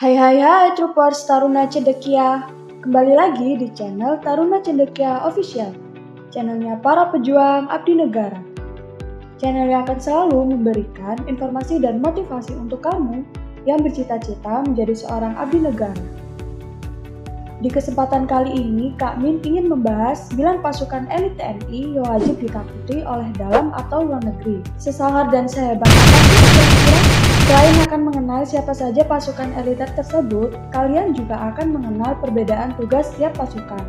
Hai Troopers Taruna Cendekia. Kembali lagi di channel Taruna Cendekia Official, channelnya para pejuang abdi negara. Channel yang akan selalu memberikan informasi dan motivasi untuk kamu yang bercita-cita menjadi seorang abdi negara. Di kesempatan kali ini, Kak Min ingin membahas 9 pasukan elit TNI yang wajib ditakuti oleh dalam atau luar negeri. Sesangar dan sehebat apa sih kira-kira? Selain akan mengenal siapa saja pasukan elite tersebut, kalian juga akan mengenal perbedaan tugas setiap pasukan.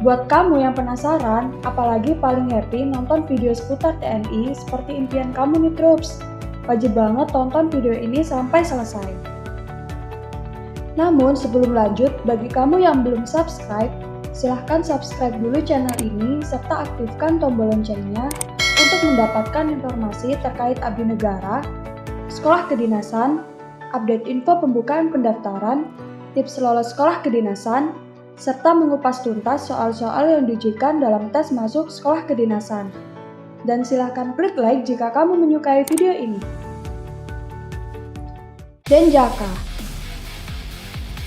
Buat kamu yang penasaran, apalagi paling happy nonton video seputar TNI seperti impian kamu nih Troops, wajib banget tonton video ini sampai selesai. Namun sebelum lanjut, bagi kamu yang belum subscribe, silahkan subscribe dulu channel ini serta aktifkan tombol loncengnya untuk mendapatkan informasi terkait abdi negara, sekolah kedinasan, update info pembukaan pendaftaran, tips lolos sekolah kedinasan, serta mengupas tuntas soal-soal yang diujikan dalam tes masuk sekolah kedinasan. Dan silahkan klik like jika kamu menyukai video ini. Denjaka.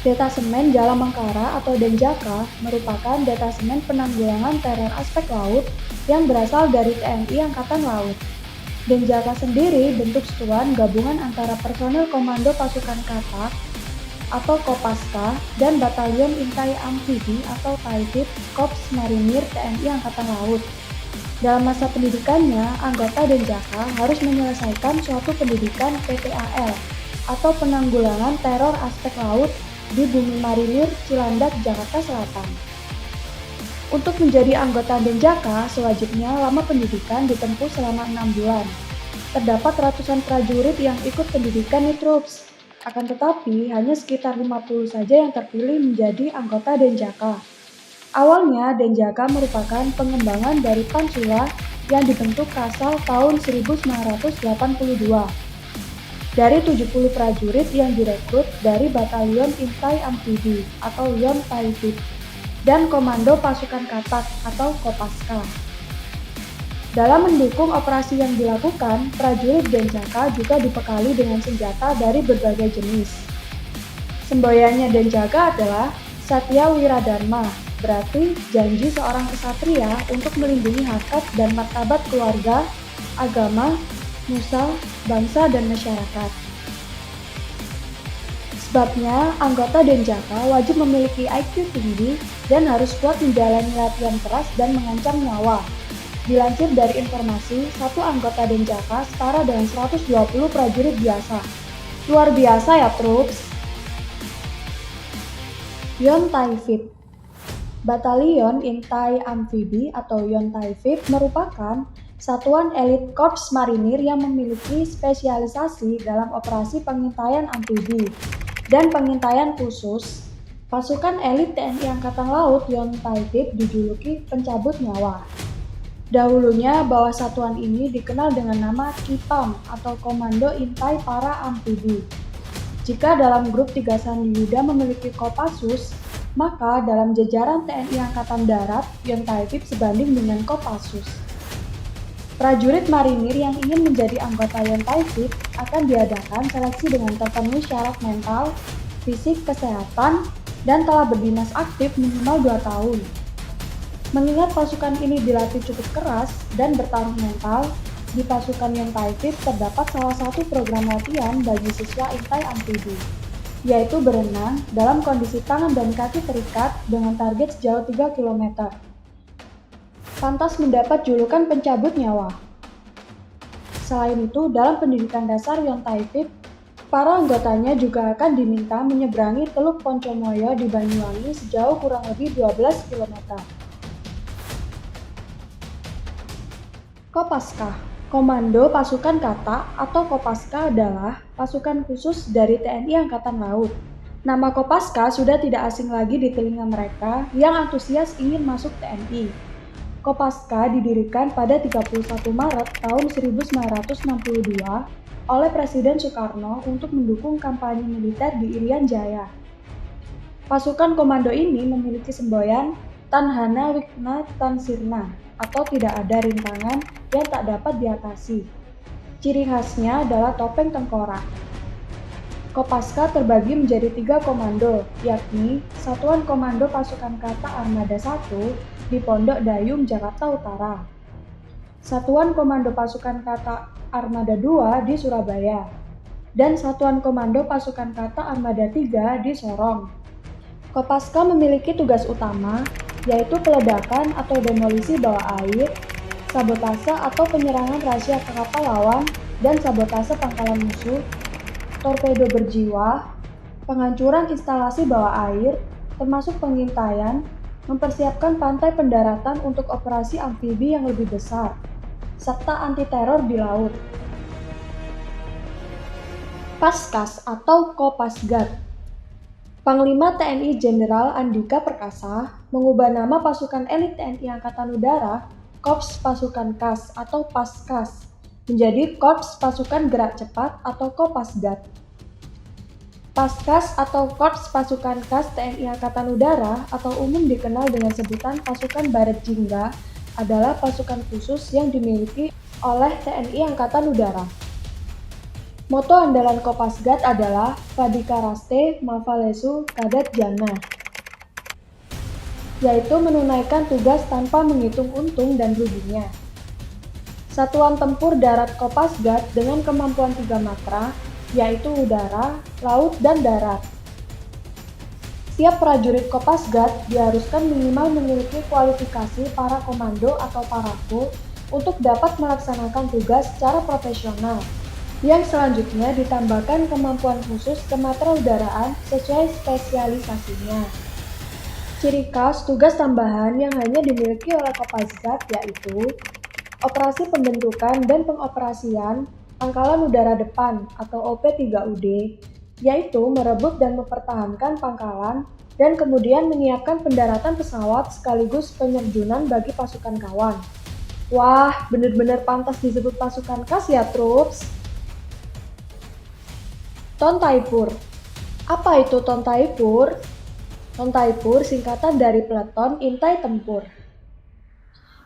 Detasemen Jala Mangkara atau Denjaka merupakan detasemen penanggulangan teror aspek laut yang berasal dari TNI Angkatan Laut. Denjaka sendiri bentuk satuan gabungan antara personel Komando Pasukan Katak atau Kopaska dan Batalion Intai Amfibi atau Taifib Korps Marinir TNI Angkatan Laut. Dalam masa pendidikannya, anggota Denjaka harus menyelesaikan suatu pendidikan PTAL atau penanggulangan teror aspek laut di Bumi Marinir Cilandak, Jakarta Selatan. Untuk menjadi anggota Denjaka, sewajibnya lama pendidikan ditempuh selama 6 bulan. Terdapat ratusan prajurit yang ikut pendidikan nih Troops. Akan tetapi, hanya sekitar 50 saja yang terpilih menjadi anggota Denjaka. Awalnya, Denjaka merupakan pengembangan dari Pansula yang dibentuk Kasal tahun 1982. Dari 70 prajurit yang direkrut dari Batalion Intai Amfibi atau Yon Taifib dan Komando Pasukan Katak atau Kopaska. Dalam mendukung operasi yang dilakukan, prajurit Denjaka juga dibekali dengan senjata dari berbagai jenis. Semboyannya Denjaka adalah Satya Wiradharma, berarti janji seorang kesatria untuk melindungi harkat dan martabat keluarga, agama, nusa, bangsa, dan masyarakat. Sebabnya, anggota Denjaka wajib memiliki IQ tinggi dan harus kuat menjalani latihan keras dan mengancam nyawa. Dilansir dari informasi, satu anggota Denjaka setara dengan 120 prajurit biasa. Luar biasa ya, Troops! Yon Taifib. Batalion Intai Amfibi atau Yon Taifib merupakan satuan elit Korps Marinir yang memiliki spesialisasi dalam operasi pengintaian amfibi dan pengintaian khusus. Pasukan elit TNI Angkatan Laut Yon Taifib dijuluki pencabut nyawa. Dahulunya bawah satuan ini dikenal dengan nama Kipam atau Komando Intai Para Amfibi. Jika dalam grup 3 Sandi Yuda memiliki Kopassus, maka dalam jajaran TNI Angkatan Darat, Yon Taifib sebanding dengan Kopassus. Prajurit marinir yang ingin menjadi anggota Yon Taifib akan diadakan seleksi dengan terpenuhi syarat mental, fisik, kesehatan, dan telah berdinas aktif minimal 2 tahun. Mengingat pasukan ini dilatih cukup keras dan bertarung mental, di pasukan Yon Taifib terdapat salah satu program latihan bagi siswa Intai Amfibi, yaitu berenang dalam kondisi tangan dan kaki terikat dengan target sejauh 3 km. Pantas mendapat julukan pencabut nyawa. Selain itu, dalam pendidikan dasar Yon Taifib, para anggotanya juga akan diminta menyeberangi Teluk Poncomoyo di Banyuwangi sejauh kurang lebih 12 km. Kopaska. Komando Pasukan Katak atau Kopaska adalah pasukan khusus dari TNI Angkatan Laut. Nama Kopaska sudah tidak asing lagi di telinga mereka yang antusias ingin masuk TNI. Kopaska didirikan pada 31 Maret tahun 1962 oleh Presiden Soekarno untuk mendukung kampanye militer di Irian Jaya. Pasukan komando ini memiliki semboyan Tanhana Wikna Tansirna atau tidak ada rintangan yang tak dapat diatasi. Ciri khasnya adalah topeng tengkorak. Kopaska terbagi menjadi 3 komando, yakni Satuan Komando Pasukan Kata Armada 1 di Pondok Dayung, Jakarta Utara, Satuan Komando Pasukan Kata Armada 2 di Surabaya, dan Satuan Komando Pasukan Kata Armada 3 di Sorong. Kopaska memiliki tugas utama, yaitu peledakan atau demolisi bawah air, sabotase atau penyerangan rahasia ke kapal lawan dan sabotase pangkalan musuh, torpedo berjiwa, penghancuran instalasi bawah air, termasuk pengintaian, mempersiapkan pantai pendaratan untuk operasi amfibi yang lebih besar, serta anti-teror di laut. Paskas atau Kopasgat. Panglima TNI Jenderal Andika Perkasa mengubah nama pasukan elit TNI Angkatan Udara, Korps Pasukan Kas atau Paskas, menjadi Korps Pasukan Gerak Cepat atau Kopasgat. Paskas atau Korps Pasukan Kas TNI Angkatan Udara atau umum dikenal dengan sebutan Pasukan Baret Jingga adalah pasukan khusus yang dimiliki oleh TNI Angkatan Udara. Moto andalan Kopasgat adalah Padikaraste Mavalesu Kadat Jana, yaitu menunaikan tugas tanpa menghitung untung dan ruginya. Satuan tempur darat Kopasgat dengan kemampuan 3 matra, yaitu udara, laut, dan darat. Setiap prajurit Kopasgat diharuskan minimal memiliki kualifikasi para komando atau parako untuk dapat melaksanakan tugas secara profesional, yang selanjutnya ditambahkan kemampuan khusus kematraudaraan sesuai spesialisasinya. Ciri khas tugas tambahan yang hanya dimiliki oleh Kopasgat yaitu operasi pembentukan dan pengoperasian Pangkalan Udara Depan atau OP3UD, yaitu merebut dan mempertahankan pangkalan dan kemudian menyiapkan pendaratan pesawat sekaligus penerjunan bagi pasukan kawan. Wah, bener-bener pantas disebut pasukan khas ya, troops! Tontaipur. Apa itu Tontaipur? Tontaipur singkatan dari Peleton Intai Tempur,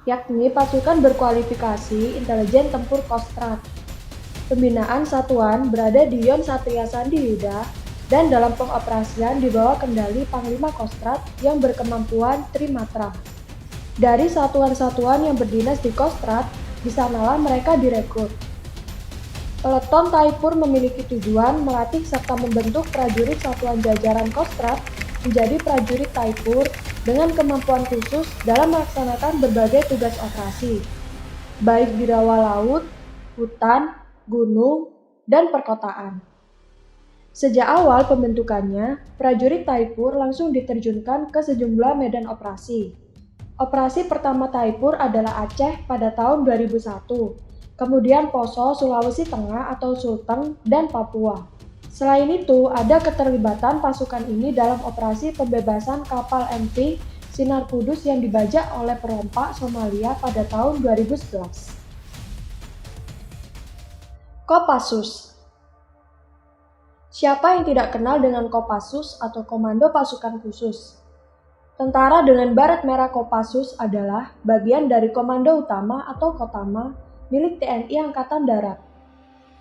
yakni pasukan berkualifikasi intelijen tempur Kostrad. Pembinaan satuan berada di Yon Satria Sandi Yuda dan dalam pengoperasian di bawah kendali Panglima Kostrad yang berkemampuan Trimatra. Dari satuan-satuan yang berdinas di Kostrad, di sanalah mereka direkrut. Peleton Taipur memiliki tujuan melatih serta membentuk prajurit satuan jajaran Kostrad menjadi prajurit Taipur dengan kemampuan khusus dalam melaksanakan berbagai tugas operasi, baik di rawa laut, hutan, gunung, dan perkotaan. Sejak awal pembentukannya, prajurit Taipur langsung diterjunkan ke sejumlah medan operasi. Operasi pertama Taipur adalah Aceh pada tahun 2001. Kemudian Poso, Sulawesi Tengah atau Sulteng, dan Papua. Selain itu, ada keterlibatan pasukan ini dalam operasi pembebasan kapal MV Sinar Kudus yang dibajak oleh perompak Somalia pada tahun 2011. Kopassus. Siapa yang tidak kenal dengan Kopassus atau Komando Pasukan Khusus? Tentara dengan baret merah Kopassus adalah bagian dari Komando Utama atau Kotama milik TNI Angkatan Darat.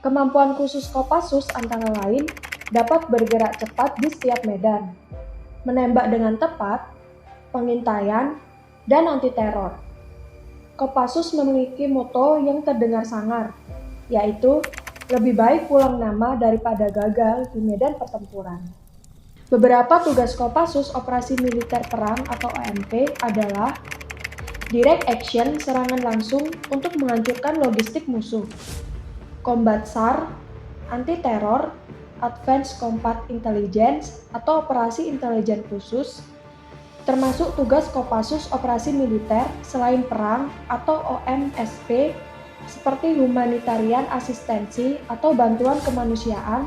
Kemampuan khusus Kopassus antara lain dapat bergerak cepat di setiap medan, menembak dengan tepat, pengintaian, dan anti-teror. Kopassus memiliki moto yang terdengar sangar, yaitu lebih baik pulang nama daripada gagal di medan pertempuran. Beberapa tugas Kopassus Operasi Militer Perang atau OMP adalah Direct Action serangan langsung untuk menghancurkan logistik musuh, Combat SAR, Anti-Teror, Advanced Combat Intelligence atau Operasi Intelijen Khusus, termasuk tugas Kopassus Operasi Militer selain perang atau OMSP seperti humanitarian asistensi atau bantuan kemanusiaan,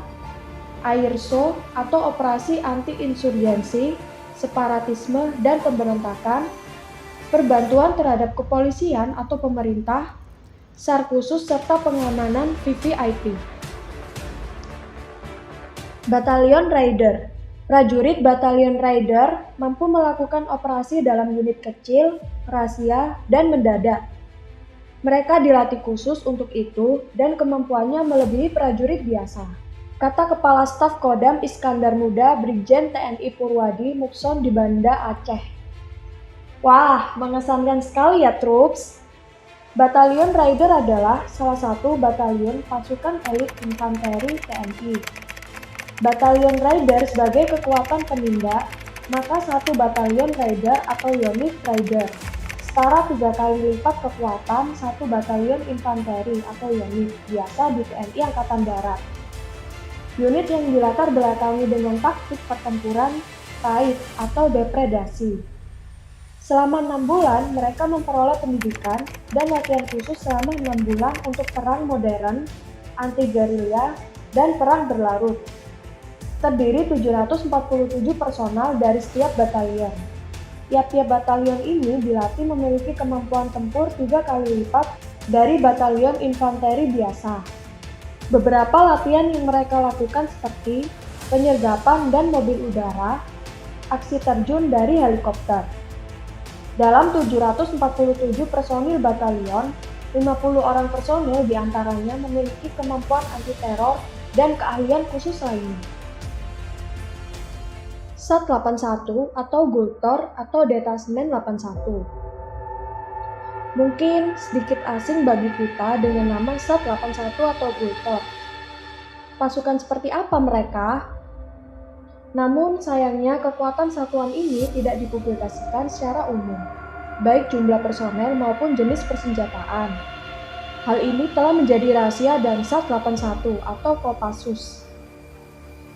AIRSO atau Operasi Anti-Insurgensi, Separatisme dan Pemberontakan, perbantuan terhadap kepolisian atau pemerintah, SAR khusus serta pengamanan VVIP. Batalion Raider. Prajurit Batalion Raider mampu melakukan operasi dalam unit kecil, rahasia, dan mendadak. Mereka dilatih khusus untuk itu dan kemampuannya melebihi prajurit biasa. Kata Kepala Staf Kodam Iskandar Muda Brigjen TNI Purwadi Mukson di Banda Aceh. Wah, mengesankan sekali ya, Troops. Batalion Raider adalah salah satu batalion pasukan elit infanteri TNI. Batalion Raider sebagai kekuatan penindak, maka satu batalion Raider atau unit Raider setara 3 kali lipat kekuatan satu batalion infanteri atau unit biasa di TNI Angkatan Darat. Unit yang dilatar belakangi dengan taktik pertempuran raid atau depredasi. Selama 6 bulan, mereka memperoleh pendidikan dan latihan khusus selama 6 bulan untuk perang modern, anti-gerilya, dan perang berlarut. Terdiri 747 personal dari setiap batalion. Tiap-tiap batalion ini dilatih memiliki kemampuan tempur 3 kali lipat dari batalion infanteri biasa. Beberapa latihan yang mereka lakukan seperti penyergapan dan mobil udara, aksi terjun dari helikopter. Dalam 747 personil batalion, 50 orang personil diantaranya memiliki kemampuan anti-teror dan keahlian khusus lainnya. SAT 81 atau Gultor atau Detasemen 81. Mungkin sedikit asing bagi kita dengan nama SAT 81 atau Gultor. Pasukan seperti apa mereka? Namun sayangnya kekuatan satuan ini tidak dipublikasikan secara umum, baik jumlah personel maupun jenis persenjataan. Hal ini telah menjadi rahasia dan SAT 81 atau Kopassus.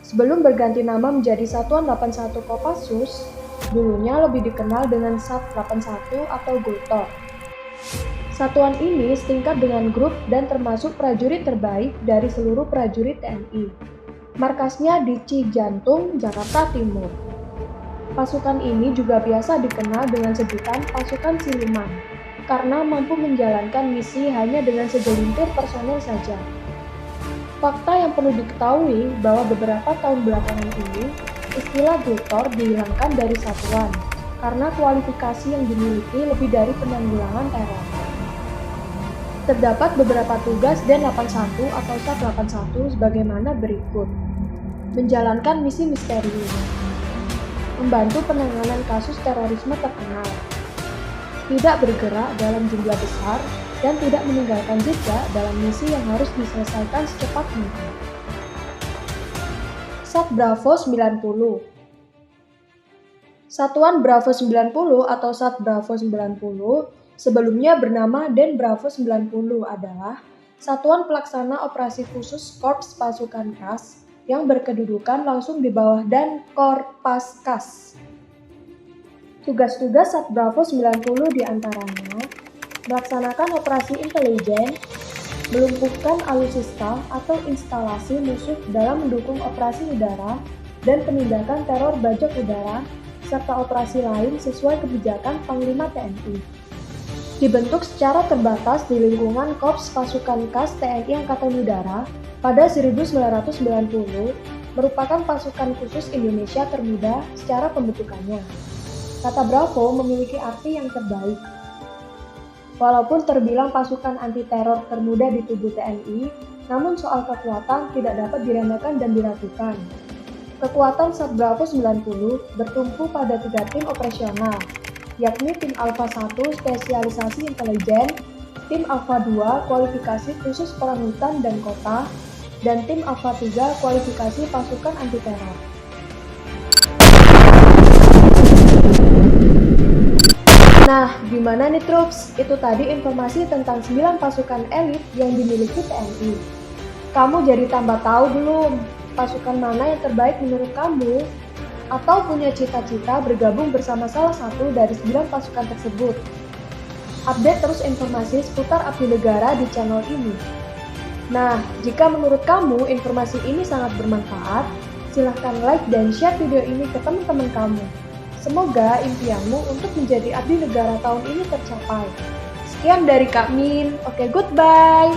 Sebelum berganti nama menjadi Satuan 81 Kopassus, dulunya lebih dikenal dengan SAT 81 atau Gultor. Satuan ini setingkat dengan grup dan termasuk prajurit terbaik dari seluruh prajurit TNI. Markasnya di Cijantung, Jakarta Timur. Pasukan ini juga biasa dikenal dengan sebutan pasukan siluman, karena mampu menjalankan misi hanya dengan segelintir personel saja. Fakta yang perlu diketahui bahwa beberapa tahun belakangan ini, istilah Gultor dihilangkan dari satuan karena kualifikasi yang dimiliki lebih dari penanggulangan teror. Terdapat beberapa tugas Den 81 atau SAT 81 sebagaimana berikut. Menjalankan misi misterius, membantu penanganan kasus terorisme terkenal, tidak bergerak dalam jumlah besar, dan tidak meninggalkan jejak dalam misi yang harus diselesaikan secepat mungkin. SAT Bravo 90. Satuan Bravo 90 atau SAT Bravo 90 sebelumnya bernama Den Bravo 90 adalah satuan pelaksana operasi khusus Korps Pasukan Kas yang berkedudukan langsung di bawah Dan Korpaskas. Tugas-tugas SAT Bravo 90 diantaranya melaksanakan operasi intelijen, melumpuhkan alutsista atau instalasi musuh dalam mendukung operasi udara dan penindakan teror bajak udara, serta operasi lain sesuai kebijakan Panglima TNI. Dibentuk secara terbatas di lingkungan Korps Pasukan Kas TNI Angkatan Udara pada 1990, merupakan pasukan khusus Indonesia termuda secara pembentukannya. Kata Bravo memiliki arti yang terbaik. Walaupun terbilang pasukan anti-teror termuda di tubuh TNI, namun soal kekuatan tidak dapat diremehkan dan diragukan. Kekuatan SAT Bravo 90 bertumpu pada 3 tim operasional, yakni Tim Alpha 1 spesialisasi intelijen, Tim Alpha 2 kualifikasi khusus perang hutan dan kota, dan Tim Alpha 3 kualifikasi pasukan anti-teror. Nah, gimana nih Troops? Itu tadi informasi tentang 9 pasukan elit yang dimiliki TNI. Kamu jadi tambah tahu belum pasukan mana yang terbaik menurut kamu? Atau punya cita-cita bergabung bersama salah satu dari 9 pasukan tersebut? Update terus informasi seputar abdi negara di channel ini. Nah, jika menurut kamu informasi ini sangat bermanfaat, silahkan like dan share video ini ke teman-teman kamu. Semoga impianmu untuk menjadi abdi negara tahun ini tercapai. Sekian dari Kak Min. Oke, goodbye.